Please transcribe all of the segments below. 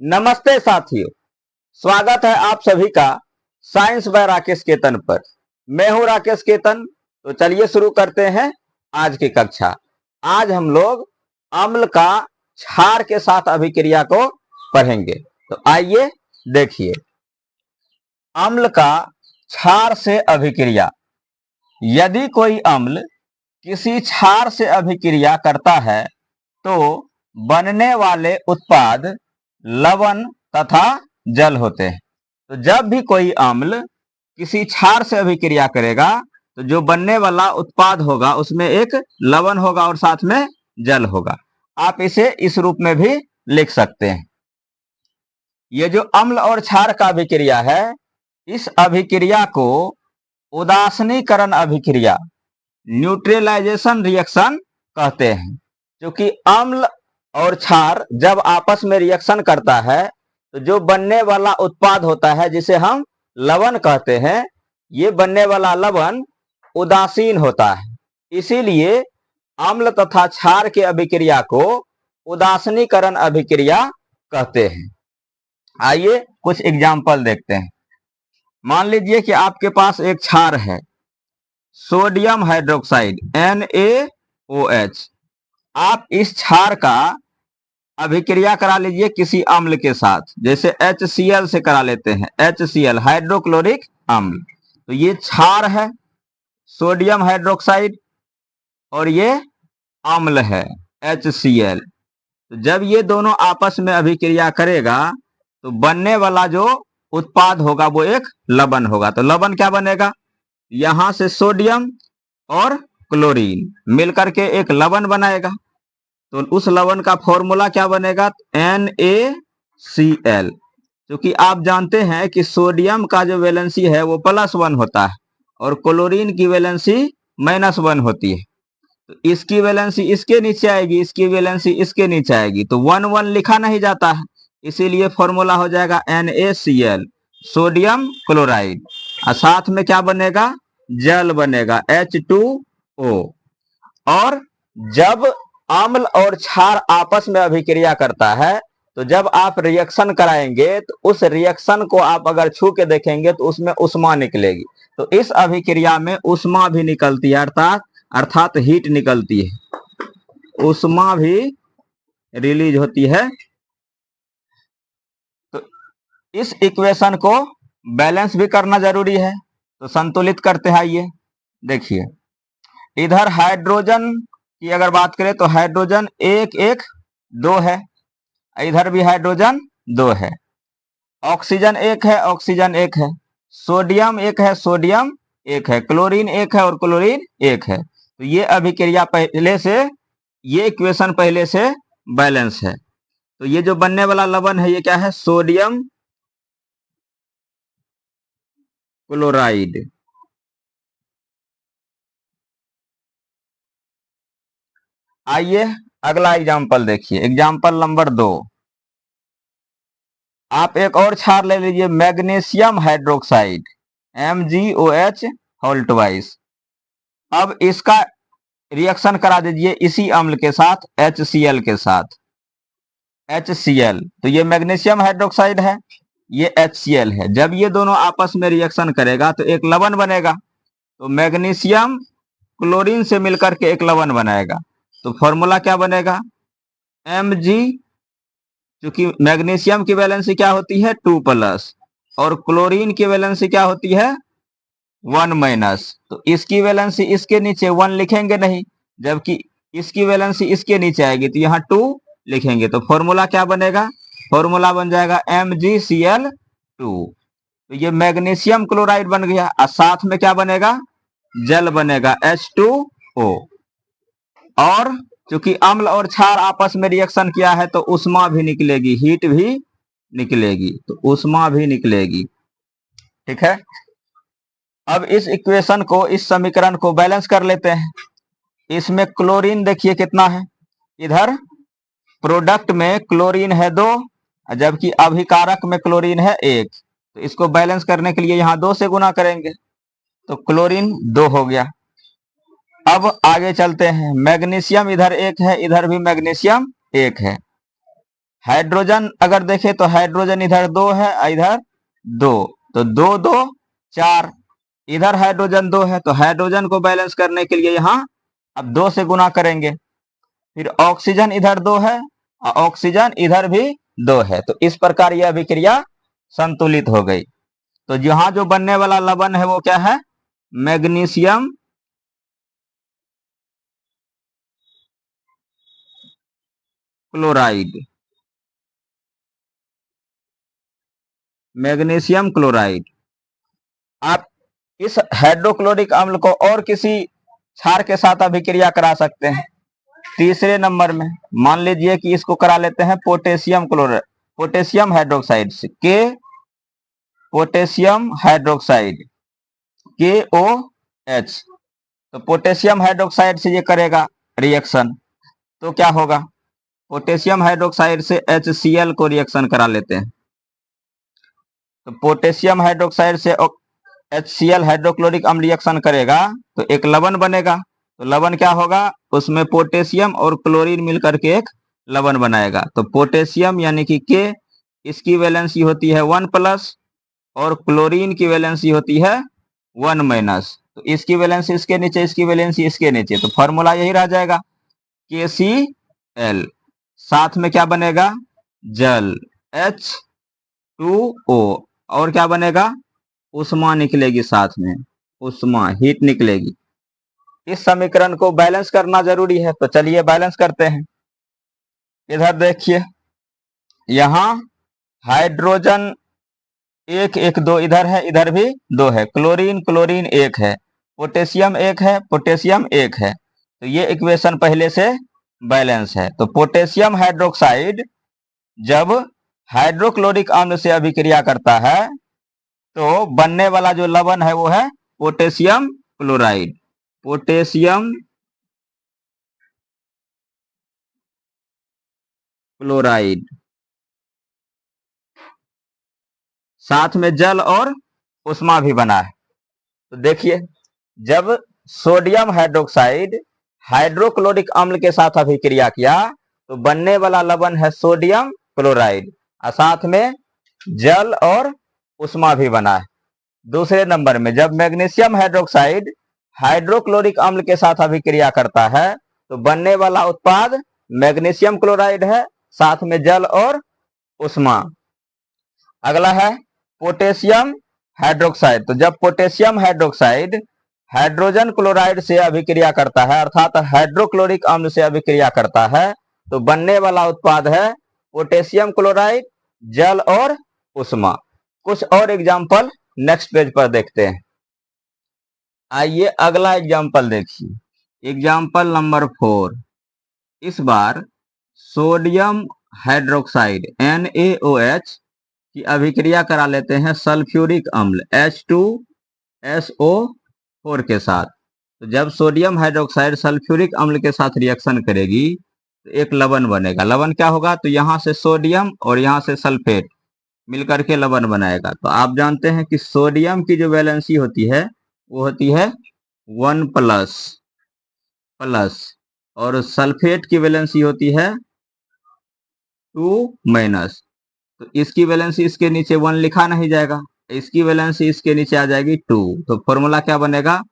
नमस्ते साथियों, स्वागत है आप सभी का साइंस बाय राकेश केतन पर। मैं हूं राकेश केतन। तो चलिए शुरू करते हैं आज की कक्षा। आज हम लोग अम्ल का क्षार के साथ अभिक्रिया को पढ़ेंगे। तो आइए देखिए, अम्ल का क्षार से अभिक्रिया। यदि कोई अम्ल किसी क्षार से अभिक्रिया करता है तो बनने वाले उत्पाद लवण तथा जल होते हैं। तो जब भी कोई अम्ल किसी क्षार से अभिक्रिया करेगा तो जो बनने वाला उत्पाद होगा उसमें एक लवण होगा और साथ में जल होगा। आप इसे इस रूप में भी लिख सकते हैं। ये जो अम्ल और क्षार का अभिक्रिया है, इस अभिक्रिया को उदासीनीकरण अभिक्रिया, न्यूट्रलाइजेशन रिएक्शन कहते हैं। क्योंकि अम्ल और क्षार जब आपस में रिएक्शन करता है तो जो बनने वाला उत्पाद होता है जिसे हम लवण कहते हैं, ये बनने वाला लवण उदासीन होता है। इसीलिए अम्ल तथा क्षार के अभिक्रिया को उदासीनीकरण अभिक्रिया कहते हैं। आइए कुछ एग्जाम्पल देखते हैं। मान लीजिए कि आपके पास एक क्षार है, सोडियम हाइड्रोक्साइड NaOH। आप इस क्षार का अभिक्रिया करा लीजिए किसी अम्ल के साथ, जैसे HCl से करा लेते हैं, HCl हाइड्रोक्लोरिक अम्ल। तो ये क्षार है सोडियम हाइड्रोक्साइड और ये अम्ल है HCl। तो जब ये दोनों आपस में अभिक्रिया करेगा तो बनने वाला जो उत्पाद होगा वो एक लवण होगा। तो लवण क्या बनेगा, यहां से सोडियम और क्लोरीन मिलकर के एक लवण बनाएगा। तो उस लवण का फॉर्मूला क्या बनेगा, NaCl। क्योंकि आप जानते हैं कि सोडियम का जो वैलेंसी है वो +1 होता है और क्लोरीन की वैलेंसी -1 होती है। तो इसकी वैलेंसी इसके नीचे आएगी, इसकी वैलेंसी इसके नीचे आएगी, तो 1-1 लिखा नहीं जाता है। इसीलिए फॉर्मूला हो जाएगा NaCl, सोडियम क्लोराइड। और साथ में क्या बनेगा, जल बनेगा H2O। और जब अम्ल और क्षार आपस में अभिक्रिया करता है तो जब आप रिएक्शन कराएंगे तो उस रिएक्शन को आप अगर छू के देखेंगे तो उसमें उष्मा निकलेगी। तो इस अभिक्रिया में उष्मा भी निकलती है, अर्थात हीट निकलती है, उष्मा भी रिलीज होती है। तो इस इक्वेशन को बैलेंस भी करना जरूरी है। तो संतुलित करते हैं। ये देखिए, इधर हाइड्रोजन की अगर बात करें तो हाइड्रोजन 1 1 2 है, इधर भी हाइड्रोजन 2 है। ऑक्सीजन 1 है, ऑक्सीजन 1 है। सोडियम 1 है, सोडियम 1 है। क्लोरीन 1 है और क्लोरीन 1 है। तो ये अभिक्रिया पहले से, ये इक्वेशन पहले से बैलेंस है। तो ये जो बनने वाला लवण है ये क्या है, सोडियम क्लोराइड। आइए अगला एग्जाम्पल देखिए, एग्जाम्पल नंबर 2। आप एक और क्षार ले लीजिए, magnesium hydroxide MgOH whole twice. अब इसका रिएक्शन करा दीजिए इसी अम्ल के साथ, HCl के साथ, HCl। तो ये मैग्नीशियम हाइड्रोक्साइड है, ये HCl है। जब ये दोनों आपस में रिएक्शन करेगा तो एक लवण बनेगा। तो मैग्नीशियम क्लोरीन से मिलकर के एक लवण बनाएगा। तो फॉर्मूला क्या बनेगा, Mg, क्योंकि मैग्नीशियम की वैलेंसी क्या होती है 2+ और क्लोरीन की वैलेंसी क्या होती है 1-। तो इसकी वैलेंसी इसके नीचे 1 लिखेंगे नहीं, जबकि इसकी वैलेंसी इसके नीचे आएगी तो यहाँ 2 लिखेंगे। तो फॉर्मूला क्या बनेगा, फॉर्मूला बन जाएगा MgCl2। तो ये मैग्नीशियम क्लोराइड बन गया और साथ में क्या बनेगा, जल बनेगा H2O। और क्योंकि अम्ल और क्षार आपस में रिएक्शन किया है तो उष्मा भी निकलेगी, हीट भी निकलेगी, तो उष्मा भी निकलेगी। ठीक है। अब इस इक्वेशन को, इस समीकरण को बैलेंस कर लेते हैं। इसमें क्लोरीन देखिए कितना है, इधर प्रोडक्ट में क्लोरीन है 2 जबकि अभिकारक में क्लोरीन है 1। तो इसको बैलेंस करने के लिए यहाँ 2 से गुना करेंगे तो क्लोरीन 2 हो गया। अब आगे चलते हैं, मैग्नीशियम इधर 1 है, इधर भी मैग्नीशियम 1 है। हाइड्रोजन अगर देखें तो हाइड्रोजन इधर 2 है, इधर 2, तो 2 2 4, इधर हाइड्रोजन 2 है, तो हाइड्रोजन को बैलेंस करने के लिए यहाँ अब 2 से गुना करेंगे। फिर ऑक्सीजन इधर 2 है और ऑक्सीजन इधर भी 2 है, तो इस प्रकार यह अभिक्रिया संतुलित हो गई। तो यहाँ जो बनने वाला लवण है वो क्या है? Magnesium chloride. Magnesium chloride. आप इस हाइड्रोक्लोरिक अम्ल को और किसी क्षार के साथ अभिक्रिया करा सकते हैं। तीसरे नंबर में मान लीजिए कि इसको करा लेते हैं पोटेशियम क्लोराइड, पोटेशियम हाइड्रोक्साइड से, पोटेशियम हाइड्रोक्साइड KOH। तो पोटेशियम हाइड्रोक्साइड से ये करेगा रिएक्शन, तो क्या होगा? पोटेशियम हाइड्रोक्साइड से HCl को रिएक्शन करा लेते हैं। तो पोटेशियम हाइड्रोक्साइड से HCl हाइड्रोक्लोरिक अम्ल रिएक्शन करेगा तो एक लवण बनेगा। तो लवण क्या होगा? उसमें पोटेशियम और क्लोरीन मिलकर के एक लवण बनाएगा। तो पोटेशियम यानी कि K, इसकी वैलेंसी होती है 1+ और क्लोरीन की वैलेंसी होती है 1-। तो इसकी वैलेंसी इसके नीचे, इसकी वैलेंसी इसके नीचे, तो फॉर्मूला यही रह जाएगा KCl। साथ में क्या बनेगा? जल H2O, और क्या बनेगा? उष्मा निकलेगी, साथ में उष्मा, हीट निकलेगी। इस समीकरण को बैलेंस करना जरूरी है, तो चलिए बैलेंस करते हैं। इधर देखिए, यहां हाइड्रोजन 1 1 2 इधर है, इधर भी 2 है, क्लोरीन क्लोरीन 1 है, पोटेशियम 1 है, पोटेशियम 1 है, तो ये इक्वेशन पहले से बैलेंस है। तो पोटेशियम हाइड्रोक्साइड जब हाइड्रोक्लोरिक अम्ल से अभिक्रिया करता है तो बनने वाला जो लवण है वो है पोटेशियम क्लोराइड। पोटेशियम क्लोराइड, साथ में जल और उष्मा भी बना है। तो देखिए, जब सोडियम हाइड्रोक्साइड हाइड्रोक्लोरिक अम्ल के साथ अभिक्रिया किया तो बनने वाला लवण है सोडियम क्लोराइड, और साथ में जल और उष्मा भी बना है। दूसरे नंबर में जब मैग्नीशियम हाइड्रोक्साइड हाइड्रोक्लोरिक अम्ल के साथ अभिक्रिया करता है तो बनने वाला उत्पाद मैग्नीशियम क्लोराइड है, साथ में जल और उष्मा। अगला है पोटेशियम हाइड्रोक्साइड। तो जब पोटेशियम हाइड्रोक्साइड हाइड्रोजन क्लोराइड से अभिक्रिया करता है, अर्थात हाइड्रोक्लोरिक अम्ल से अभिक्रिया करता है, तो बनने वाला उत्पाद है पोटेशियम क्लोराइड, जल और उष्मा। कुछ और एग्जाम्पल नेक्स्ट पेज पर देखते हैं। आइए अगला एग्जाम्पल देखिए, एग्जाम्पल नंबर 4। इस बार सोडियम हाइड्रोक्साइड NaOH की अभिक्रिया करा लेते हैं सल्फ्यूरिक अम्ल H2SO4 के साथ। तो जब सोडियम हाइड्रोक्साइड सल्फ्यूरिक अम्ल के साथ रिएक्शन करेगी तो एक लवण बनेगा। लवण क्या होगा? तो यहाँ से सोडियम और यहाँ से सल्फेट मिलकर के लवण बनाएगा। तो आप जानते हैं कि सोडियम की जो वैलेंसी होती है वो होती है 1+, और सल्फेट की वैलेंसी होती है 2-। तो इसकी वैलेंसी इसके नीचे 1 लिखा नहीं जाएगा, इसकी वैलेंसी इसके नीचे आ जाएगी 2। तो फॉर्मूला क्या बनेगा?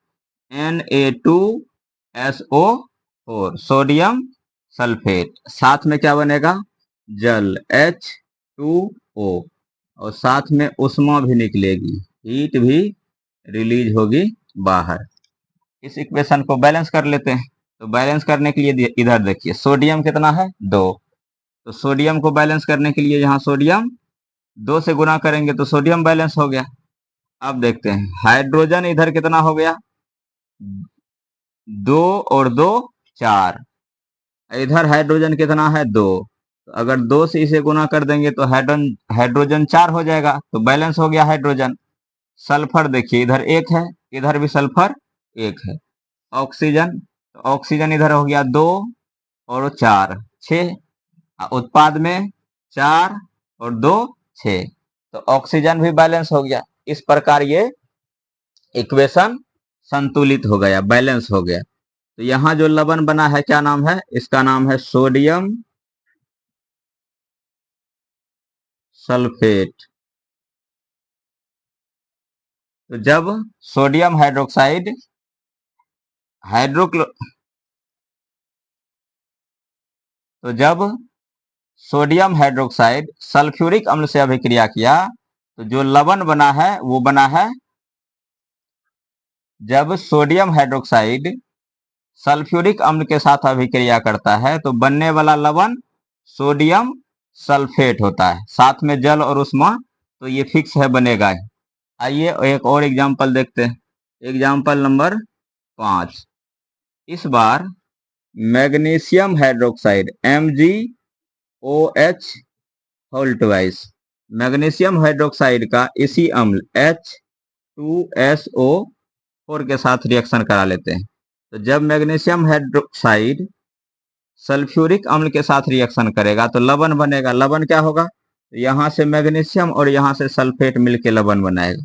Na2SO4, सोडियम सल्फेट, साथ में क्या बनेगा? जल H2O, और साथ में उष्मा भी निकलेगी, हीट भी रिलीज होगी बाहर। इस इक्वेशन को बैलेंस कर लेते हैं। तो बैलेंस करने के लिए इधर देखिए, सोडियम कितना है? 2। तो सोडियम को बैलेंस करने के लिए यहाँ सोडियम 2 से गुना करेंगे तो सोडियम बैलेंस हो गया। अब देखते हैं हाइड्रोजन इधर कितना हो गया? 2 और 2 4, इधर हाइड्रोजन कितना है? 2। तो अगर 2 से इसे गुना कर देंगे तो हाइड्रोजन 4 हो जाएगा, तो बैलेंस हो गया हाइड्रोजन। सल्फर देखिए, इधर 1 है, इधर भी सल्फर 1 है। ऑक्सीजन, तो ऑक्सीजन इधर हो गया 2 और 4 6, उत्पाद में 4 और 2 6, तो ऑक्सीजन भी बैलेंस हो गया। इस प्रकार ये इक्वेशन संतुलित हो गया, बैलेंस हो गया। तो यहाँ जो लवण बना है क्या नाम है? इसका नाम है सोडियम सल्फेट। तो जब सोडियम हाइड्रोक्साइड हाइड्रोक्लो तो जब सोडियम हाइड्रोक्साइड सल्फ्यूरिक अम्ल से अभिक्रिया किया तो जो लवण बना है वो बना है। जब सोडियम हाइड्रोक्साइड सल्फ्यूरिक अम्ल के साथ अभिक्रिया करता है तो बनने वाला लवण सोडियम सल्फेट होता है, साथ में जल और उष्मा, तो ये फिक्स है, बनेगा ही। आइए एक और एग्जांपल देखते हैं। Example number 5। इस बार magnesium hydroxide MgOH whole twice, magnesium hydroxide का इसी अम्ल H2SO4 के साथ रिएक्शन करा लेते हैं। तो जब मैग्नीशियम हाइड्रोक्साइड सल्फ्यूरिक अम्ल के साथ रिएक्शन करेगा तो लवण बनेगा। लवण क्या होगा? यहाँ से मैग्नीशियम और यहाँ से सल्फेट मिलके लवण बनाएगा।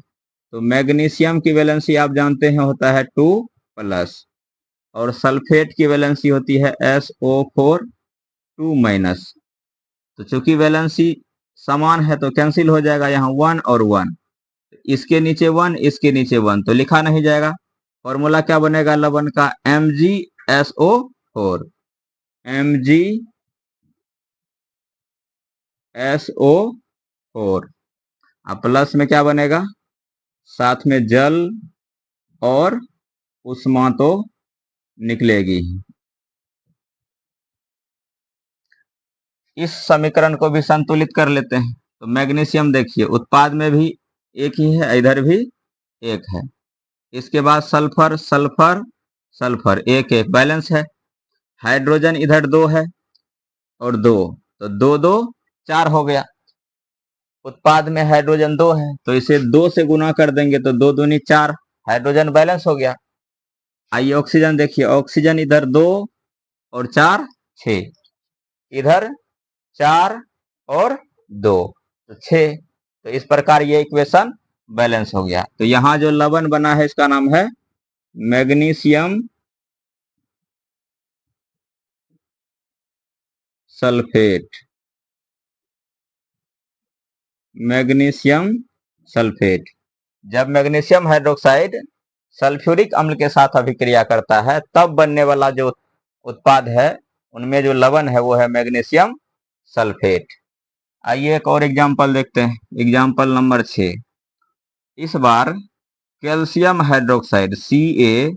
तो मैग्नीशियम की वैलेंसी आप जानते हैं होता है 2+ और सल्फेट की वैलेंसी होती है SO4 2-। तो चूंकि वैलेंसी समान है तो कैंसिल हो जाएगा, यहाँ 1 और 1, इसके नीचे 1, इसके नीचे 1, तो लिखा नहीं जाएगा। फॉर्मूला क्या बनेगा लवण का? MgSO4, MgSO4। अब प्लस में क्या बनेगा? साथ में जल और उष्मा तो निकलेगी। इस समीकरण को भी संतुलित कर लेते हैं। तो मैग्नीशियम देखिए उत्पाद में भी एक ही है, इधर भी एक है। इसके बाद सल्फर, सल्फर, सल्फर, एक एक बैलेंस है। हाइड्रोजन इधर 2 है और 2, तो 2 2 4 हो गया। उत्पाद में हाइड्रोजन 2 है तो इसे 2 से गुना कर देंगे तो 2 दूनी 4, हाइड्रोजन बैलेंस हो गया। आइए ऑक्सीजन देखिए, ऑक्सीजन इधर 2 और 4 6, इधर 4 और 2 तो 6। तो इस प्रकार ये इक्वेशन बैलेंस हो गया। तो यहाँ जो लवण बना है इसका नाम है मैग्नीशियम सल्फेट, मैग्नीशियम सल्फेट। जब मैग्नीशियम हाइड्रोक्साइड सल्फ्यूरिक अम्ल के साथ अभिक्रिया करता है तब बनने वाला जो उत्पाद है उनमें जो लवण है वो है मैग्नीशियम सल्फेट। आइए एक और एग्जांपल देखते हैं। Example number 6। इस बार calcium hydroxide CaOH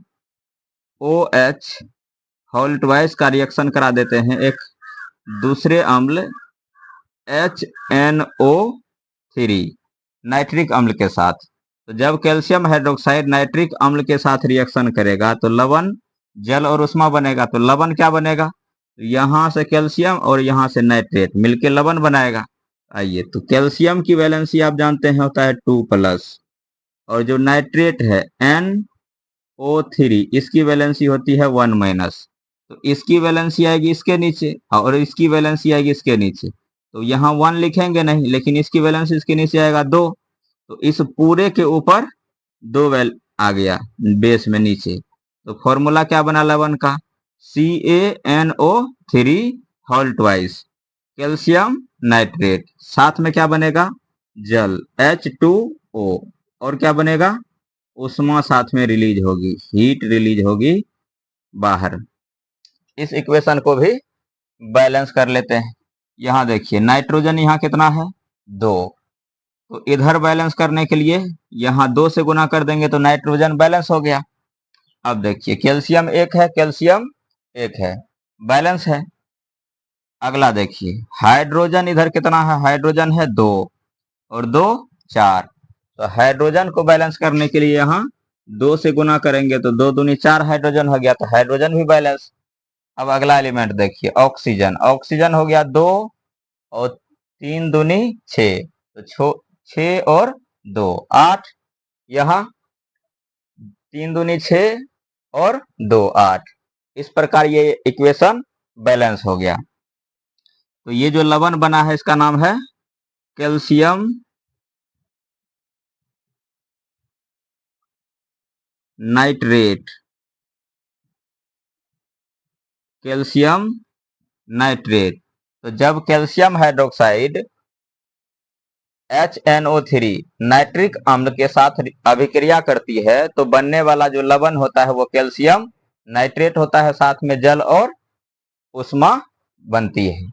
whole twice का रिएक्शन करा देते हैं एक दूसरे अम्ल HNO3 नाइट्रिक अम्ल के साथ। तो जब कैल्शियम हाइड्रोक्साइड नाइट्रिक अम्ल के साथ रिएक्शन करेगा तो लवण, जल और उष्मा बनेगा। तो लवण क्या बनेगा? यहाँ से कैल्शियम और यहाँ से नाइट्रेट मिलके लवण बनाएगा। आइए, तो कैल्शियम की वैलेंसी आप जानते हैं होता है 2+ और जो नाइट्रेट है NO3 इसकी वैलेंसी होती है 1-। तो इसकी वैलेंसी आएगी इसके नीचे और इसकी वैलेंसी आएगी इसके नीचे। तो यहाँ 1 लिखेंगे नहीं, लेकिन इसकी वैलेंसी इसके नीचे आएगा 2। तो इस पूरे के ऊपर 2 वैल आ गया बेस में नीचे। तो फॉर्मूला क्या बना लवण का? CaNO3 whole twice, calcium nitrate, साथ में क्या बनेगा? जल H2O, और क्या बनेगा? उष्मा साथ में रिलीज होगी, हीट रिलीज होगी बाहर। इस इक्वेशन को भी बैलेंस कर लेते हैं। यहाँ देखिए नाइट्रोजन यहाँ कितना है? 2, तो इधर बैलेंस करने के लिए यहाँ 2 से गुना कर देंगे तो नाइट्रोजन बैलेंस हो गया। अब देखिए कैल्शियम 1 है, कैल्शियम 1 है, बैलेंस है। अगला देखिए हाइड्रोजन इधर कितना है? हाइड्रोजन है 2 और 2 4, तो हाइड्रोजन को बैलेंस करने के लिए यहाँ 2 से गुना करेंगे तो 2 दूनी 4 हाइड्रोजन हो गया, तो हाइड्रोजन भी बैलेंस। अब अगला एलिमेंट देखिए ऑक्सीजन, ऑक्सीजन हो गया 2 और 3 दूनी 6, तो 6 और 2 8, यहाँ 3 दूनी 6 और 2 8। इस प्रकार ये इक्वेशन बैलेंस हो गया। तो ये जो लवण बना है इसका नाम है कैल्शियम नाइट्रेट, कैल्शियम नाइट्रेट। तो जब कैल्शियम हाइड्रोक्साइड HNO3 नाइट्रिक अम्ल के साथ अभिक्रिया करती है तो बनने वाला जो लवण होता है वो कैल्शियम नाइट्रेट होता है, साथ में जल और उष्मा बनती है।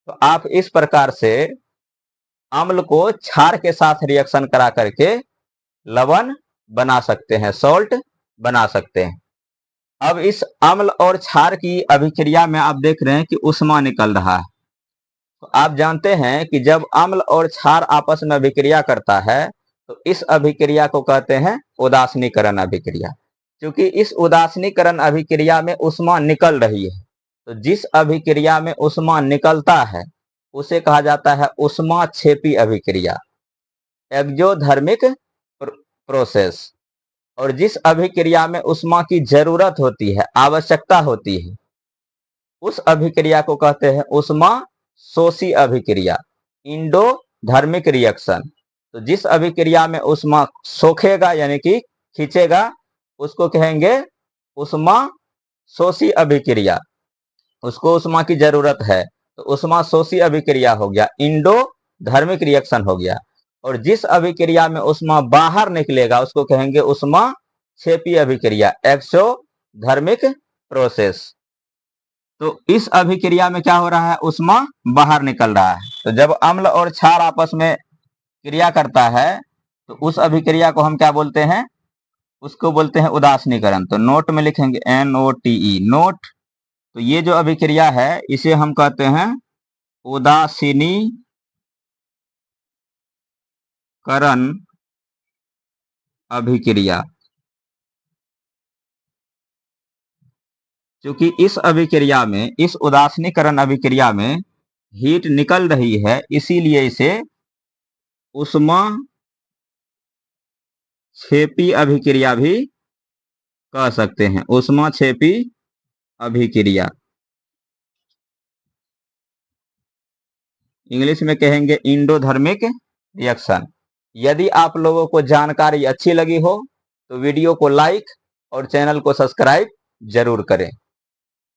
तो आप इस प्रकार से अम्ल को क्षार के साथ रिएक्शन करा करके लवण बना सकते हैं, सॉल्ट बना सकते हैं। अब इस अम्ल और क्षार की अभिक्रिया में आप देख रहे हैं कि उष्मा निकल रहा है। तो आप जानते हैं कि जब अम्ल और क्षार आपस में अभिक्रिया करता है तो इस अभिक्रिया को कहते हैं उदासीनीकरण अभिक्रिया। क्योंकि इस उदासीनीकरण अभिक्रिया में उष्मा निकल रही है, तो जिस अभिक्रिया में उष्मा निकलता है उसे कहा जाता है उष्माक्षेपी अभिक्रिया, एक्सोथर्मिक प्रोसेस। और जिस अभिक्रिया में उष्मा की जरूरत होती है, आवश्यकता होती है, उस अभिक्रिया को कहते हैं उष्मा शोषी अभिक्रिया, इंडोधर्मिक रिएक्शन। तो जिस अभिक्रिया में उष्मा सोखेगा यानी कि खींचेगा उसको कहेंगे उष्मा शोषी अभिक्रिया, उसको उष्मा की जरूरत है तो उष्मा शोषी अभिक्रिया हो गया, इंडोधर्मिक रिएक्शन हो गया। और जिस अभिक्रिया में उष्मा बाहर निकलेगा उसको कहेंगे उष्मा क्षेपी अभिक्रिया, एक्सोथर्मिक प्रोसेस। तो इस अभिक्रिया में क्या हो रहा है, उष्मा बाहर निकल रहा है। तो जब अम्ल और क्षार आपस में क्रिया करता है तो उस अभिक्रिया को हम क्या बोलते हैं, उसको बोलते हैं उदासीनीकरण। तो नोट में लिखेंगे NOTE, नोट। तो ये जो अभिक्रिया है इसे हम कहते हैं उदासीनीकरण अभिक्रिया। क्योंकि इस अभिक्रिया में, इस उदासीनीकरण अभिक्रिया में हीट निकल रही है, इसीलिए इसे उष्माक्षेपी अभिक्रिया भी कह सकते हैं, उष्माक्षेपी अभिक्रिया। इंग्लिश में कहेंगे इंडोधर्मिक रिएक्शन। यदि आप लोगों को जानकारी अच्छी लगी हो तो वीडियो को लाइक और चैनल को सब्सक्राइब जरूर करें।